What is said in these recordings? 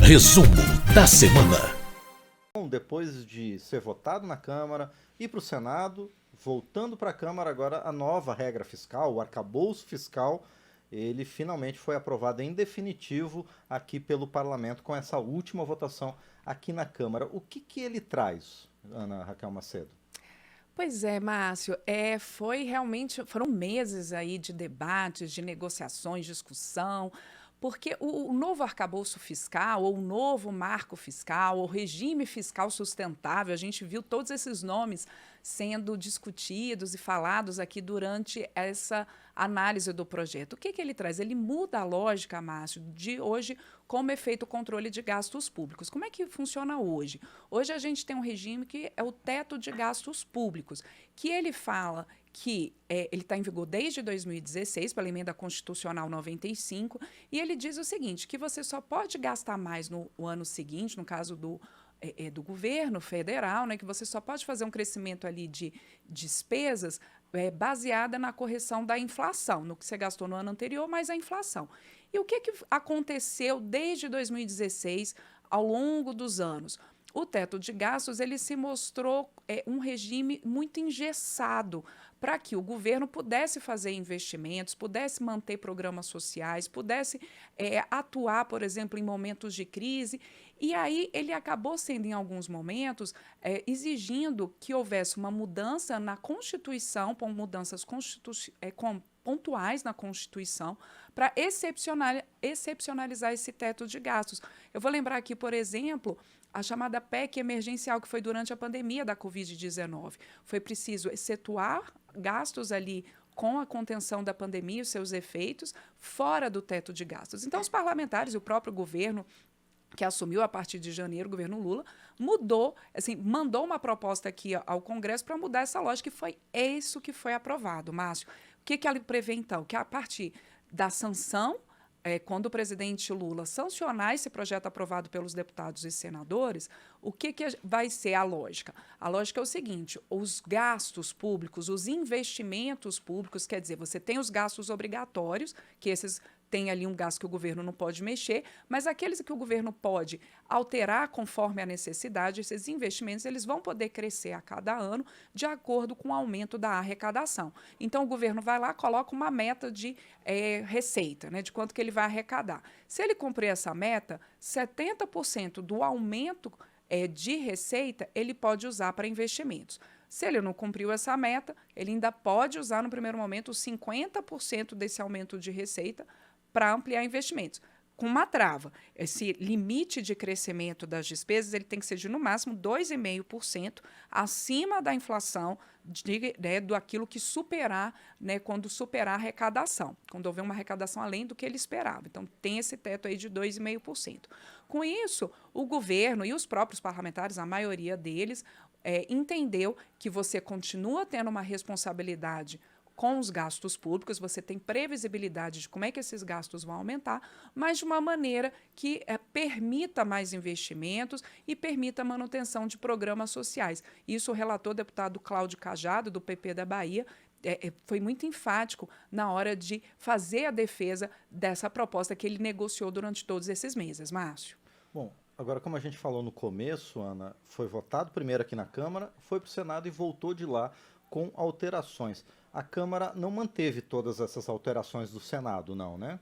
Resumo da semana. Depois de ser votado na Câmara, ir para o Senado, voltando para a Câmara agora a nova regra fiscal, o arcabouço fiscal, ele finalmente foi aprovado em definitivo aqui pelo Parlamento com essa última votação aqui na Câmara. O que ele traz, Ana Raquel Macedo? Pois é, Márcio, foram meses aí de debates, de negociações, discussão, porque o novo arcabouço fiscal, ou o novo marco fiscal, ou regime fiscal sustentável, a gente viu todos esses nomes sendo discutidos e falados aqui durante essa análise do projeto. O que ele traz? Ele muda a lógica, Márcio, de hoje como é feito o controle de gastos públicos. Como é que funciona hoje? Hoje a gente tem um regime que é o teto de gastos públicos, que ele fala que ele está em vigor desde 2016, pela emenda constitucional 95, e ele diz o seguinte, que você só pode gastar mais no ano seguinte, no caso do governo federal, né, que você só pode fazer um crescimento ali de despesas baseada na correção da inflação, no que você gastou no ano anterior, mais a inflação. E o que aconteceu desde 2016, ao longo dos anos? O teto de gastos ele se mostrou um regime muito engessado para que o governo pudesse fazer investimentos, pudesse manter programas sociais, pudesse atuar, por exemplo, em momentos de crise. E aí ele acabou sendo, em alguns momentos, exigindo que houvesse uma mudança na Constituição, com mudanças pontuais na Constituição, para excepcionalizar esse teto de gastos. Eu vou lembrar aqui, por exemplo, a chamada PEC emergencial, que foi durante a pandemia da Covid-19. Foi preciso excetuar gastos ali com a contenção da pandemia e os seus efeitos, fora do teto de gastos. Então, os parlamentares e o próprio governo, que assumiu a partir de janeiro, o governo Lula, mandou uma proposta aqui ao Congresso para mudar essa lógica, e foi isso que foi aprovado, Márcio. O que ela prevê, então? Que a partir da sanção, quando o presidente Lula sancionar esse projeto aprovado pelos deputados e senadores, o que vai ser a lógica? A lógica é o seguinte, os gastos públicos, os investimentos públicos, quer dizer, você tem os gastos obrigatórios, que esses tem ali um gasto que o governo não pode mexer, mas aqueles que o governo pode alterar conforme a necessidade, esses investimentos eles vão poder crescer a cada ano de acordo com o aumento da arrecadação. Então, o governo vai lá, coloca uma meta de receita, né, de quanto que ele vai arrecadar. Se ele cumprir essa meta, 70% do aumento de receita ele pode usar para investimentos. Se ele não cumpriu essa meta, ele ainda pode usar, no primeiro momento, os 50% desse aumento de receita para ampliar investimentos, com uma trava. Esse limite de crescimento das despesas ele tem que ser de, no máximo, 2,5% acima da inflação do aquilo que superar, né, quando superar a arrecadação, quando houver uma arrecadação além do que ele esperava. Então, tem esse teto aí de 2,5%. Com isso, o governo e os próprios parlamentares, a maioria deles, entendeu que você continua tendo uma responsabilidade com os gastos públicos, você tem previsibilidade de como é que esses gastos vão aumentar, mas de uma maneira que permita mais investimentos e permita a manutenção de programas sociais. Isso o relator deputado Cláudio Cajado, do PP da Bahia, foi muito enfático na hora de fazer a defesa dessa proposta que ele negociou durante todos esses meses. Márcio. Bom, agora, como a gente falou no começo, Ana, foi votado primeiro aqui na Câmara, foi para o Senado e voltou de lá com alterações. A Câmara não manteve todas essas alterações do Senado, não, né?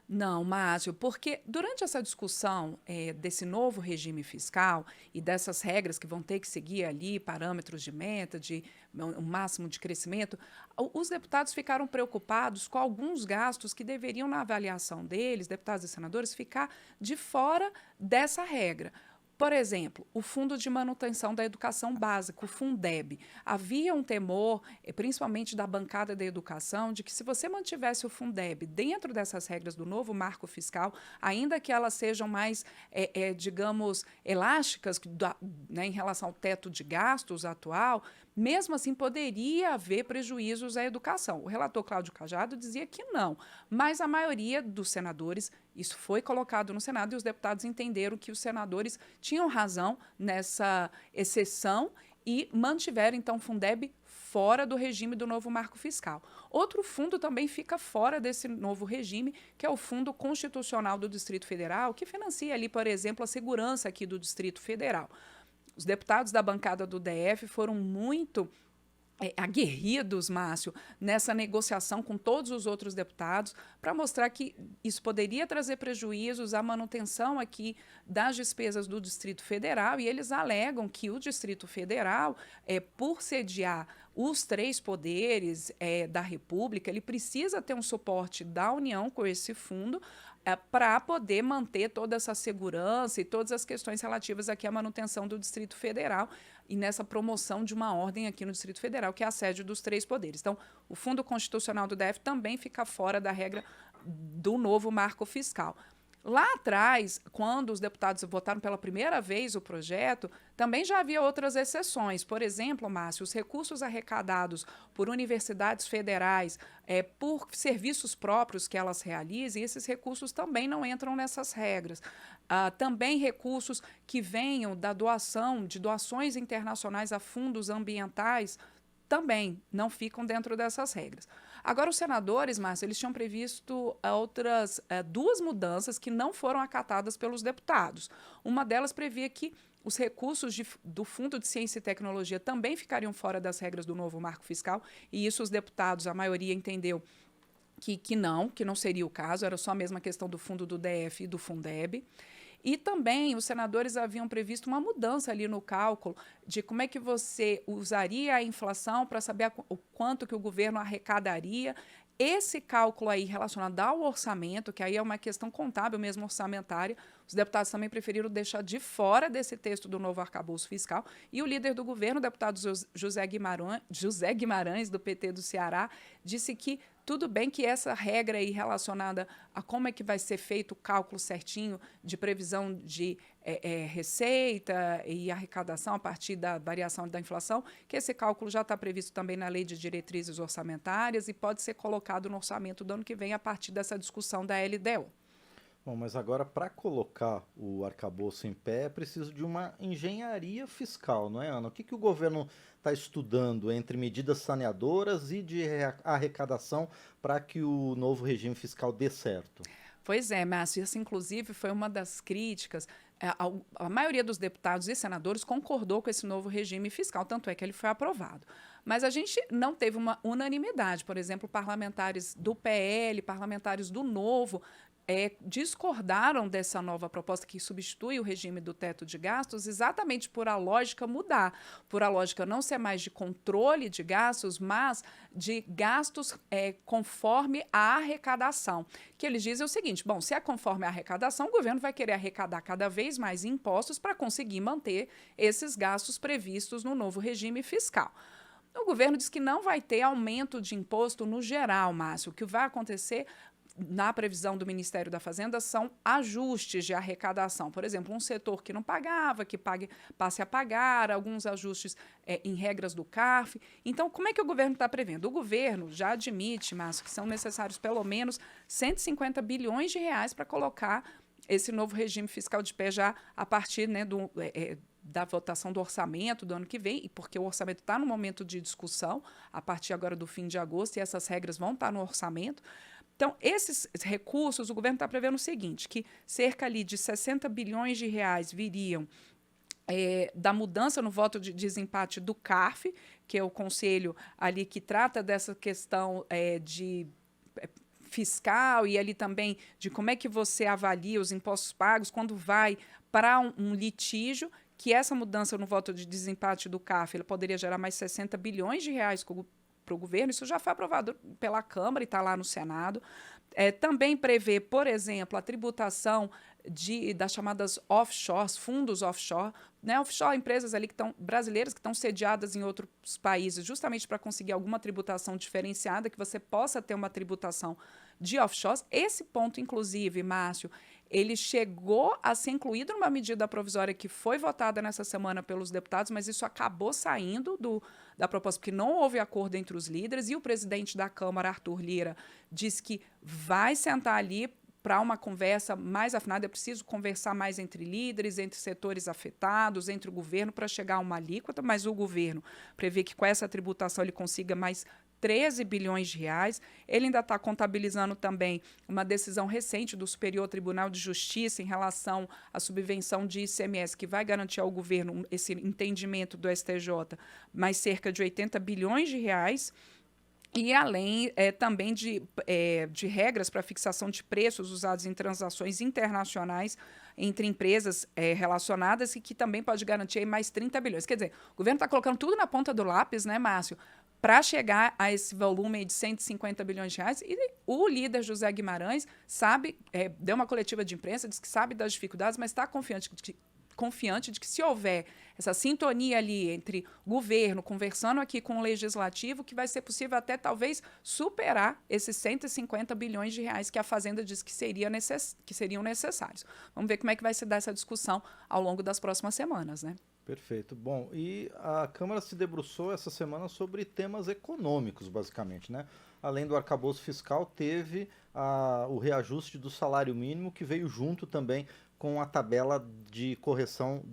Não, Márcio, porque durante essa discussão desse novo regime fiscal e dessas regras que vão ter que seguir ali, parâmetros de meta, de um máximo de crescimento, os deputados ficaram preocupados com alguns gastos que deveriam, na avaliação deles, deputados e senadores, ficar de fora dessa regra. Por exemplo, o Fundo de Manutenção da Educação Básica, o Fundeb. Havia um temor, principalmente da bancada da educação, de que se você mantivesse o Fundeb dentro dessas regras do novo marco fiscal, ainda que elas sejam mais, digamos, elásticas né, em relação ao teto de gastos atual, mesmo assim poderia haver prejuízos à educação. O relator Cláudio Cajado dizia que não, mas a maioria dos senadores, isso foi colocado no Senado e os deputados entenderam que os senadores tinham razão nessa exceção e mantiveram, então, o Fundeb fora do regime do novo marco fiscal. Outro fundo também fica fora desse novo regime, que é o Fundo Constitucional do Distrito Federal, que financia ali, por exemplo, a segurança aqui do Distrito Federal. Os deputados da bancada do DF foram muito aguerridos, Márcio, nessa negociação com todos os outros deputados, para mostrar que isso poderia trazer prejuízos à manutenção aqui das despesas do Distrito Federal, e eles alegam que o Distrito Federal, por sediar os 3 poderes da República, ele precisa ter um suporte da União com esse fundo, para poder manter toda essa segurança e todas as questões relativas aqui à manutenção do Distrito Federal e nessa promoção de uma ordem aqui no Distrito Federal, que é a sede dos 3 poderes. Então, o Fundo Constitucional do DF também fica fora da regra do novo marco fiscal. Lá atrás, quando os deputados votaram pela primeira vez o projeto, também já havia outras exceções. Por exemplo, Márcio, os recursos arrecadados por universidades federais, por serviços próprios que elas realizem, esses recursos também não entram nessas regras. Também recursos que venham da doação, de doações internacionais a fundos ambientais, também não ficam dentro dessas regras. Agora, os senadores, Márcio, eles tinham previsto outras 2 mudanças que não foram acatadas pelos deputados. Uma delas previa que os recursos do Fundo de Ciência e Tecnologia também ficariam fora das regras do novo marco fiscal, e isso os deputados, a maioria, entendeu que não seria o caso, era só a mesma questão do fundo do DF e do Fundeb. E também os senadores haviam previsto uma mudança ali no cálculo de como é que você usaria a inflação para saber o quanto que o governo arrecadaria. Esse cálculo aí relacionado ao orçamento, que aí é uma questão contábil mesmo, orçamentária, os deputados também preferiram deixar de fora desse texto do novo arcabouço fiscal. E o líder do governo, o deputado José Guimarães, do PT do Ceará, disse que tudo bem que essa regra aí relacionada a como é que vai ser feito o cálculo certinho de previsão de receita e arrecadação a partir da variação da inflação, que esse cálculo já está previsto também na Lei de Diretrizes Orçamentárias e pode ser colocado no orçamento do ano que vem a partir dessa discussão da LDO. Bom, mas agora para colocar o arcabouço em pé é preciso de uma engenharia fiscal, não é, Ana? O que o governo está estudando entre medidas saneadoras e de arrecadação para que o novo regime fiscal dê certo? Pois é, Márcio, isso inclusive foi uma das críticas. A maioria dos deputados e senadores concordou com esse novo regime fiscal, tanto é que ele foi aprovado. Mas a gente não teve uma unanimidade. Por exemplo, parlamentares do PL, parlamentares do Novo, discordaram dessa nova proposta que substitui o regime do teto de gastos exatamente por a lógica mudar, por a lógica não ser mais de controle de gastos, mas de gastos conforme a arrecadação. Que eles dizem o seguinte, bom, se é conforme a arrecadação, o governo vai querer arrecadar cada vez mais impostos para conseguir manter esses gastos previstos no novo regime fiscal. O governo diz que não vai ter aumento de imposto no geral, Márcio. O que vai acontecer na previsão do Ministério da Fazenda, são ajustes de arrecadação. Por exemplo, um setor que não pagava, que passe a pagar, alguns ajustes em regras do CARF. Então, como é que o governo está prevendo? O governo já admite, Márcio, que são necessários pelo menos 150 bilhões de reais para colocar esse novo regime fiscal de pé já a partir da votação do orçamento do ano que vem, e porque o orçamento está no momento de discussão, a partir agora do fim de agosto, e essas regras vão estar no orçamento. Então, esses recursos, o governo está prevendo o seguinte, que cerca ali de 60 bilhões de reais viriam da mudança no voto de desempate do CARF, que é o conselho ali que trata dessa questão de fiscal e ali também de como é que você avalia os impostos pagos quando vai para um litígio, que essa mudança no voto de desempate do CARF ela poderia gerar mais 60 bilhões de reais para o governo. Isso já foi aprovado pela Câmara e está lá no Senado. Também prevê, por exemplo, a tributação das chamadas offshores, fundos offshore, né? Offshore, empresas ali brasileiras que estão sediadas em outros países, justamente para conseguir alguma tributação diferenciada, que você possa ter uma tributação de offshores. Esse ponto, inclusive, Márcio, ele chegou a ser incluído numa medida provisória que foi votada nessa semana pelos deputados, mas isso acabou saindo da proposta, porque não houve acordo entre os líderes, e o presidente da Câmara, Arthur Lira, disse que vai sentar ali para uma conversa mais afinada, é preciso conversar mais entre líderes, entre setores afetados, entre o governo, para chegar a uma alíquota, mas o governo prevê que com essa tributação ele consiga mais 13 bilhões de reais. Ele ainda está contabilizando também uma decisão recente do Superior Tribunal de Justiça em relação à subvenção de ICMS, que vai garantir ao governo esse entendimento do STJ, mais cerca de 80 bilhões de reais. E além também de regras para fixação de preços usados em transações internacionais entre empresas relacionadas e que também pode garantir aí mais 30 bilhões. Quer dizer, o governo está colocando tudo na ponta do lápis, né, Márcio, para chegar a esse volume aí de 150 bilhões de reais. E o líder José Guimarães sabe, deu uma coletiva de imprensa, diz que sabe das dificuldades, mas está confiante de que se houver essa sintonia ali entre governo, conversando aqui com o legislativo, que vai ser possível até talvez superar esses 150 bilhões de reais que a Fazenda diz que seriam necessários. Vamos ver como é que vai se dar essa discussão ao longo das próximas semanas, né? Perfeito. Bom, e a Câmara se debruçou essa semana sobre temas econômicos, basicamente, né? Além do arcabouço fiscal, teve o reajuste do salário mínimo, que veio junto também com a tabela de correção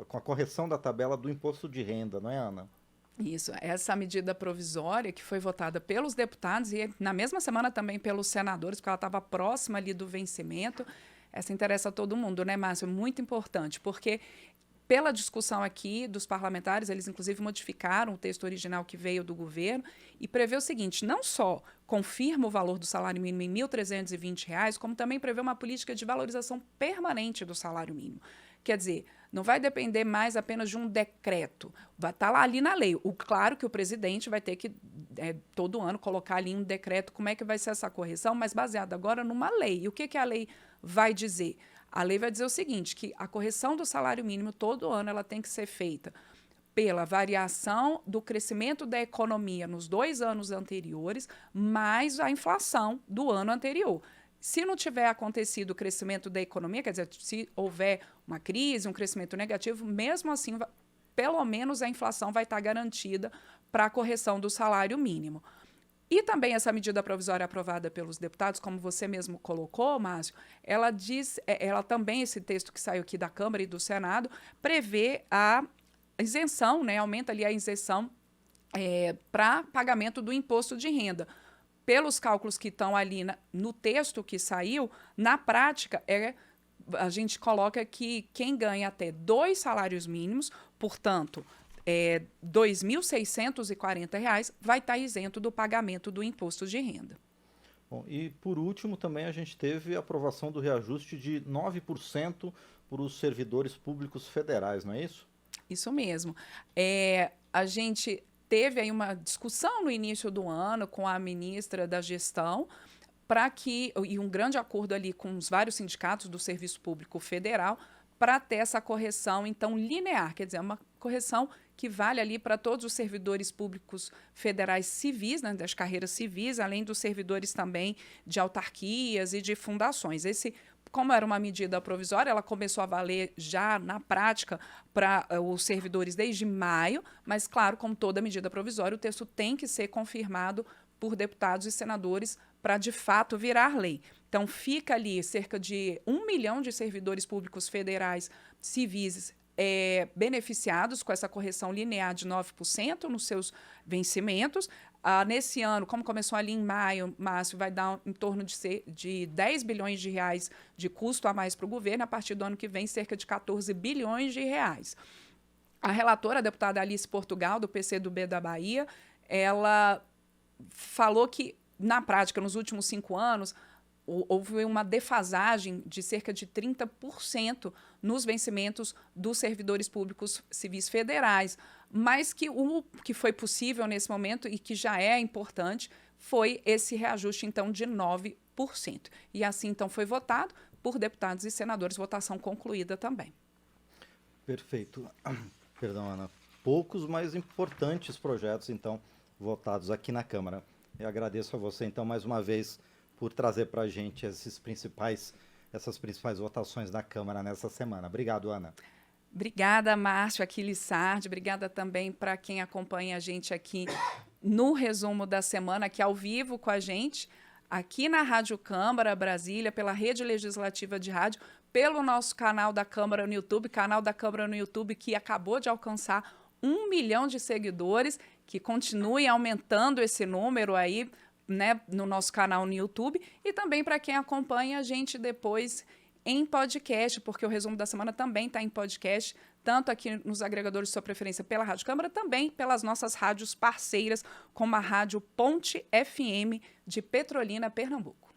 com a correção da tabela do imposto de renda, não é, Ana? Isso, essa medida provisória que foi votada pelos deputados e na mesma semana também pelos senadores, porque ela estava próxima ali do vencimento. Essa interessa a todo mundo, né, Márcio? Muito importante, porque pela discussão aqui dos parlamentares, eles inclusive modificaram o texto original que veio do governo e prevê o seguinte: não só confirma o valor do salário mínimo em R$ 1.320, como também prevê uma política de valorização permanente do salário mínimo. Quer dizer, não vai depender mais apenas de um decreto, vai estar lá ali na lei. Claro que o presidente vai ter que, todo ano, colocar ali um decreto como é que vai ser essa correção, mas baseado agora numa lei. E o que a lei vai dizer? A lei vai dizer o seguinte, que a correção do salário mínimo todo ano ela tem que ser feita pela variação do crescimento da economia nos 2 anos anteriores, mais a inflação do ano anterior. Se não tiver acontecido o crescimento da economia, quer dizer, se houver uma crise, um crescimento negativo, mesmo assim, pelo menos a inflação vai estar garantida para a correção do salário mínimo. E também essa medida provisória aprovada pelos deputados, como você mesmo colocou, Márcio, ela diz, ela também, esse texto que saiu aqui da Câmara e do Senado, prevê a isenção, né, aumenta ali a isenção para pagamento do imposto de renda. Pelos cálculos que estão ali no texto que saiu, na prática, a gente coloca que quem ganha até 2 salários mínimos, portanto, R$ 2.640, vai estar isento do pagamento do imposto de renda. Bom, e por último também a gente teve a aprovação do reajuste de 9% para os servidores públicos federais, não é isso? Isso mesmo. A gente teve aí uma discussão no início do ano com a ministra da Gestão, e um grande acordo ali com os vários sindicatos do Serviço Público Federal, para ter essa correção, então, linear, quer dizer, uma correção que vale ali para todos os servidores públicos federais civis, né, das carreiras civis, além dos servidores também de autarquias e de fundações. Como era uma medida provisória, ela começou a valer já na prática para os servidores desde maio, mas, claro, como toda medida provisória, o texto tem que ser confirmado por deputados e senadores para, de fato, virar lei. Então, fica ali cerca de 1 milhão de servidores públicos federais civis beneficiados com essa correção linear de 9% nos seus vencimentos. Nesse ano, como começou ali em maio, Márcio, vai dar em torno de 10 bilhões de reais de custo a mais para o governo, a partir do ano que vem, cerca de 14 bilhões de reais. A relatora, a deputada Alice Portugal, do PCdoB da Bahia, ela falou que, na prática, nos últimos 5 anos, houve uma defasagem de cerca de 30% nos vencimentos dos servidores públicos civis federais, mas que o que foi possível nesse momento e que já é importante foi esse reajuste, então, de 9%. E assim, então, foi votado por deputados e senadores, votação concluída também. Perfeito. Perdão, Ana. Poucos, mas importantes projetos, então, votados aqui na Câmara. Eu agradeço a você, então, mais uma vez, por trazer para a gente essas principais votações da Câmara nessa semana. Obrigado, Ana. Obrigada, Márcio, Aquiles Sardi. Obrigada também para quem acompanha a gente aqui no resumo da semana, aqui ao vivo com a gente. aqui na Rádio Câmara Brasília, pela Rede Legislativa de Rádio, pelo nosso canal da Câmara no YouTube, que acabou de alcançar 1 milhão de seguidores, que continue aumentando esse número aí, né, no nosso canal no YouTube, e também para quem acompanha a gente depois em podcast, porque o Resumo da Semana também está em podcast, tanto aqui nos agregadores de sua preferência pela Rádio Câmara, também pelas nossas rádios parceiras, como a Rádio Ponte FM de Petrolina, Pernambuco.